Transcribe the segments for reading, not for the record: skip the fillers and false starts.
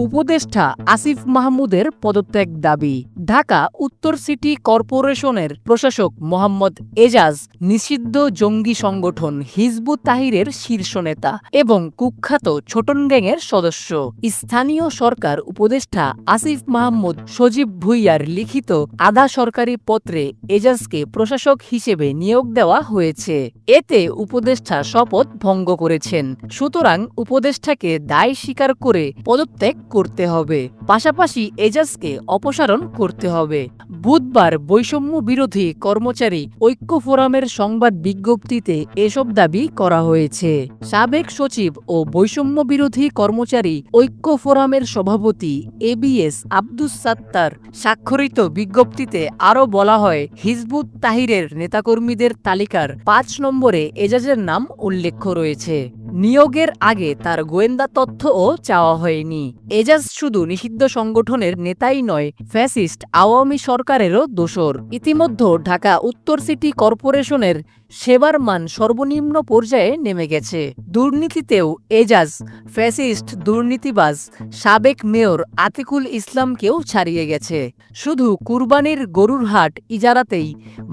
উপদেষ্টা আসিফ মাহমুদের পদত্যাগ দাবি। ঢাকা উত্তর সিটি কর্পোরেশনের প্রশাসক মোহাম্মদ এজাজ নিষিদ্ধ জঙ্গি সংগঠন হিজবুত তাহরিরের শীর্ষ নেতা এবং কুখ্যাত ছোটন গ্যাংয়ের সদস্য। স্থানীয় সরকার উপদেষ্টা আসিফ মাহমুদ সজীব ভুঁইয়ার লিখিত আধা সরকারি পত্রে এজাজকে প্রশাসক হিসেবে নিয়োগ দেওয়া হয়েছে। এতে উপদেষ্টা শপথ ভঙ্গ করেছেন, সুতরাং উপদেষ্টাকে দায় স্বীকার করে পদত্যাগ করতে হবে, পাশাপাশি এজাজকে অপসারণ করতে হবে। বুধবার বৈষম্য বিরোধী কর্মচারী ঐক্য ফোরামের সংবাদ বিজ্ঞপ্তিতে এসব দাবি করা হয়েছে। সাবেক সচিব ও বৈষম্য বিরোধী কর্মচারী ঐক্য ফোরামের সভাপতি এবিএস আব্দুস সাত্তার স্বাক্ষরিত বিজ্ঞপ্তিতে আরও বলা হয়, হিজবুত তাহরিরের নেতাকর্মীদের তালিকার ৫ নম্বরে এজাজের নাম উল্লেখ রয়েছে। নিয়োগের আগে তার গোয়েন্দা তথ্যও চাওয়া হয়নি। এজাজ শুধু নিষিদ্ধ সংগঠনের নেতাই নয়, ফ্যাসিস্ট আওয়ামী সরকারেরও দোসর। ইতিমধ্যে ঢাকা উত্তর সিটি কর্পোরেশনের সেবার মান সর্বনিম্ন পর্যায়ে নেমে গেছে। দুর্নীতিতেও এজাজ ফ্যাসিস্ট দুর্নীতিবাজ সাবেক মেয়র আতিকুল ইসলামকেও ছাড়িয়ে গেছে। শুধু কুরবানির গরুর হাট ইজারাতেই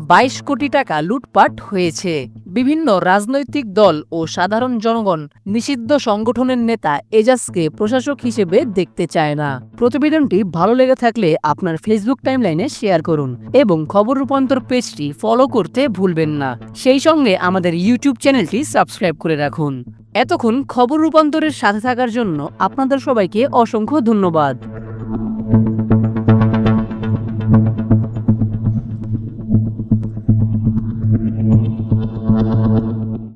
২২ কোটি টাকা লুটপাট হয়েছে। বিভিন্ন রাজনৈতিক দল ও সাধারণ জনগণ নিষিদ্ধ সংগঠনের নেতা এজাজকে প্রশাসক হিসেবে দেখতে চায় না। প্রতিবেদনটি ভালো লেগে থাকলে আপনার ফেসবুক টাইমলাইনে শেয়ার করুন এবং খবর রূপান্তর পেজটি ফলো করতে ভুলবেন না। সেই সঙ্গে আমাদের ইউটিউব চ্যানেলটি সাবস্ক্রাইব করে রাখুন। এতক্ষণ খবর রূপান্তরের সাথে থাকার জন্য আপনাদের সবাইকে অসংখ্য ধন্যবাদ।